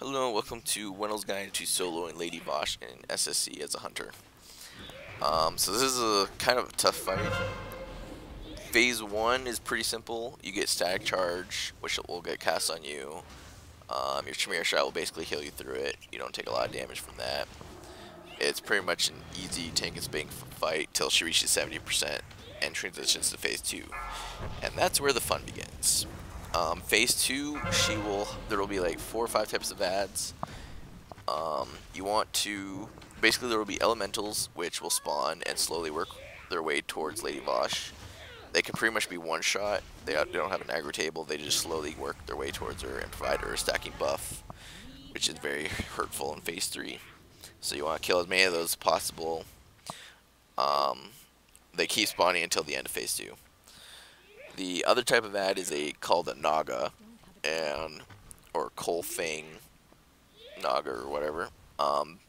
Hello, welcome to Wendell's Guide to Soloing Lady Vashj in SSC as a hunter. So this is a kind of a tough fight. Phase 1 is pretty simple. You get static charge, which will get cast on you. Your Tremere shot will basically heal you through it. You don't take a lot of damage from that. It's pretty much an easy tank and spank fight till she reaches 70% and transitions to Phase 2. And that's where the fun begins. Phase 2, there will be like 4 or 5 types of ads. You want to, basically there will be elementals which will spawn and slowly work their way towards Lady Vashj. They can pretty much be one shot. They don't have an aggro table. They just slowly work their way towards her and provide her a stacking buff, which is very hurtful in Phase 3. So you want to kill as many of those as possible. They keep spawning until the end of Phase 2. The other type of ad is called a Naga, or Coal Fang Naga or whatever.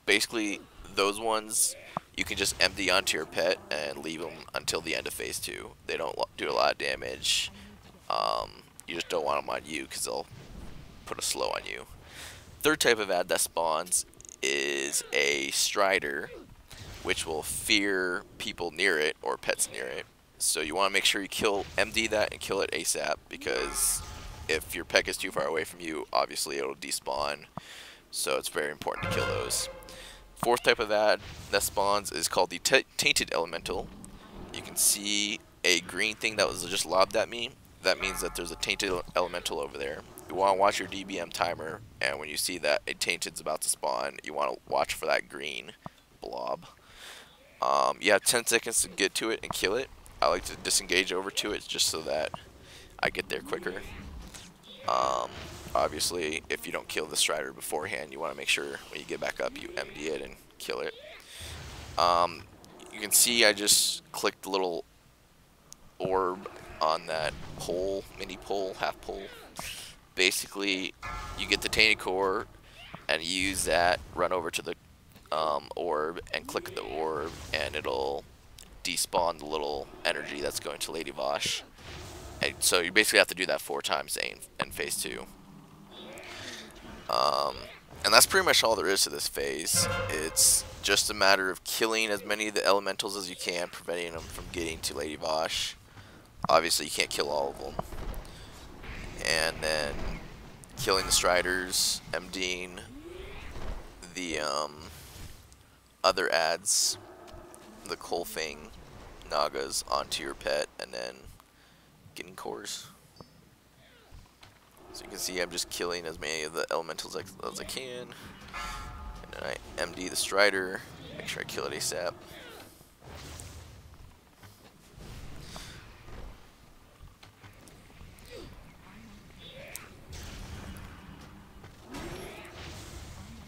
Basically, those ones you can just empty onto your pet and leave them until the end of Phase 2. They don't do a lot of damage. You just don't want them on you because they'll put a slow on you. Third type of ad that spawns is a Strider, which will fear people near it or pets near it. So you want to make sure you empty that and kill it ASAP, because if your pet is too far away from you, obviously it'll despawn. So it's very important to kill those. Fourth type of ad that spawns is called the Tainted Elemental. You can see a green thing that was just lobbed at me. That means that there's a Tainted Elemental over there. You want to watch your DBM timer, and when you see that a Tainted's about to spawn, you want to watch for that green blob. You have 10 seconds to get to it and kill it. I like to disengage over to it just so that I get there quicker. Obviously, if you don't kill the Strider beforehand, you want to make sure when you get back up you empty it and kill it. You can see I just clicked the little orb on that pole, mini pole, half pole. Basically, you get the tainted core and you use that, run over to the orb and click the orb, and it'll despawn the little energy that's going to Lady Vashj. And so you basically have to do that 4 times in Phase 2. And that's pretty much all there is to this phase. It's just a matter of killing as many of the elementals as you can, preventing them from getting to Lady Vashj. Obviously, you can't kill all of them. And then killing the Striders, emptying the other ads, the Coal Fang Nagas, onto your pet, and then getting cores. So you can see I'm just killing as many of the elementals as I can. And then I empty the Strider, make sure I kill it ASAP.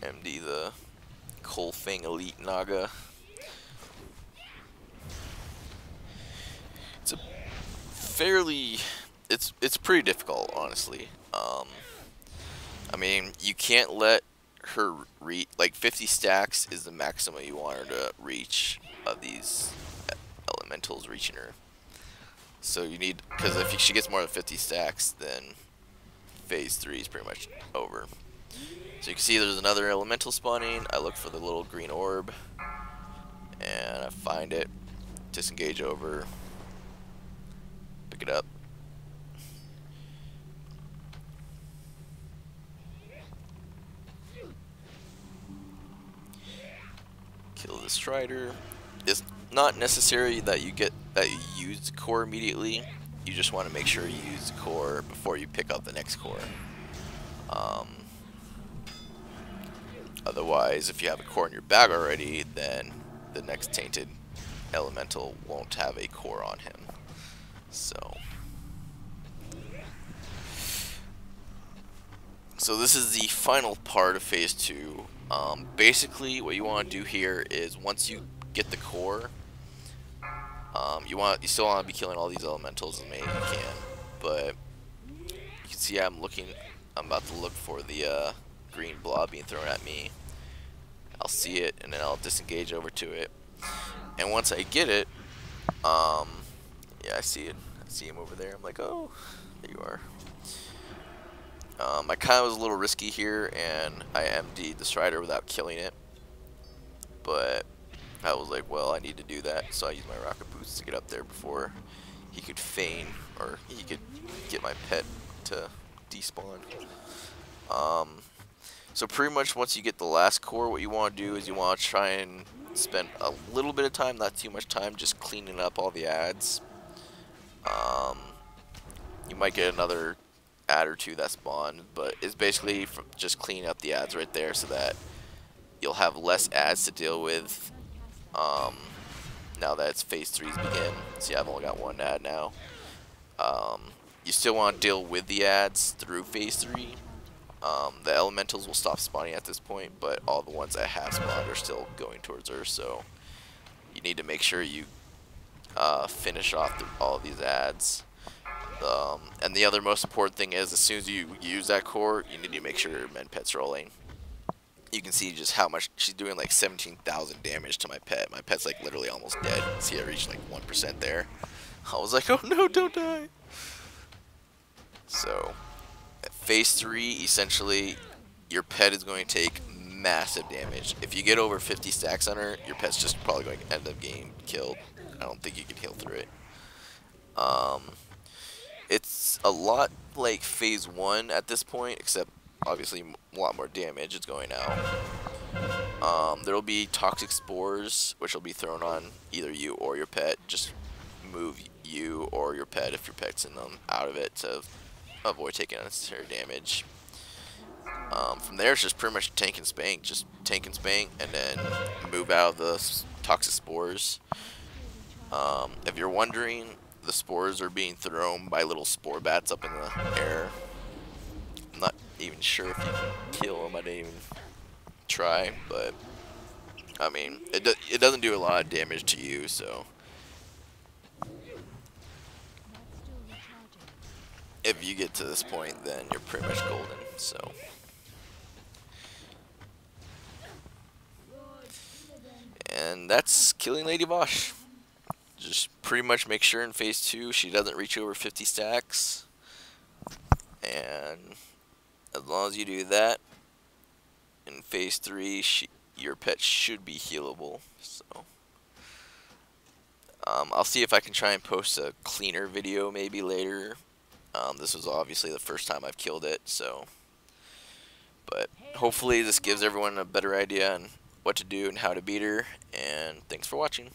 Empty the Coal Fang Elite Naga. It's a fairly, it's pretty difficult, honestly. I mean, you can't let her reach, like 50 stacks is the maximum you want her to reach of these elementals reaching her. So you need, because if she gets more than 50 stacks, then Phase 3 is pretty much over. So you can see there's another elemental spawning. I look for the little green orb, and I find it, disengage over, pick it up. Kill the Strider. It's not necessary that you use the core immediately. You just want to make sure you use the core before you pick up the next core. Otherwise, if you have a core in your bag already, then the next Tainted Elemental won't have a core on him. So this is the final part of Phase 2. Basically, what you want to do here is once you get the core, you still want to be killing all these elementals as many as you can. But you can see I'm about to look for the green blob being thrown at me. I'll see it and then I'll disengage over to it. And once I get it, yeah, I see it. I see him over there. I'm like, oh, there you are. I kind of was a little risky here, and I MD'd the Strider without killing it. But I was like, well, I need to do that, so I used my rocket boots to get up there before he could feign, or he could get my pet to despawn. So pretty much once you get the last core, what you want to do is you want to try and spend a little bit of time, not too much time, just cleaning up all the ads. You might get another ad or two that spawn, but it's basically just cleaning up the ads right there so that you'll have less ads to deal with now that it's phase 3's begin. See, I've only got one ad now. You still want to deal with the ads through phase 3. The elementals will stop spawning at this point, but all the ones that have spawned are still going towards Earth, so you need to make sure you finish off all of these ads. And the other most important thing is, as soon as you use that core, you need to make sure your men pet's rolling. You can see just how much she's doing, like 17,000 damage to my pet. My pet's like literally almost dead. See, I reached like 1% there. I was like, oh no, don't die. So, at phase 3, essentially, your pet is going to take massive damage. If you get over 50 stacks on her, your pet's just probably going to end up getting killed. I don't think you can heal through it. It's a lot like phase 1 at this point, except obviously a lot more damage is going out. There will be toxic spores, which will be thrown on either you or your pet. Just move you or your pet, if your pet's in them, out of it to avoid taking unnecessary damage. From there, it's just pretty much tank and spank. Just tank and spank, and then move out of the toxic spores. If you're wondering, the spores are being thrown by little spore bats up in the air. I'm not even sure if you can kill them. I didn't even try, but I mean, it doesn't do a lot of damage to you, so if you get to this point, then you're pretty much golden. So and that's killing Lady Vashj. Just pretty much make sure in phase 2 she doesn't reach over 50 stacks, and as long as you do that, in phase 3 your pet should be healable. So I'll see if I can try and post a cleaner video maybe later. This was obviously the first time I've killed it, so but hopefully this gives everyone a better idea on what to do and how to beat her. And thanks for watching.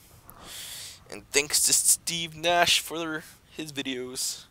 And thanks to Steevnash for his videos.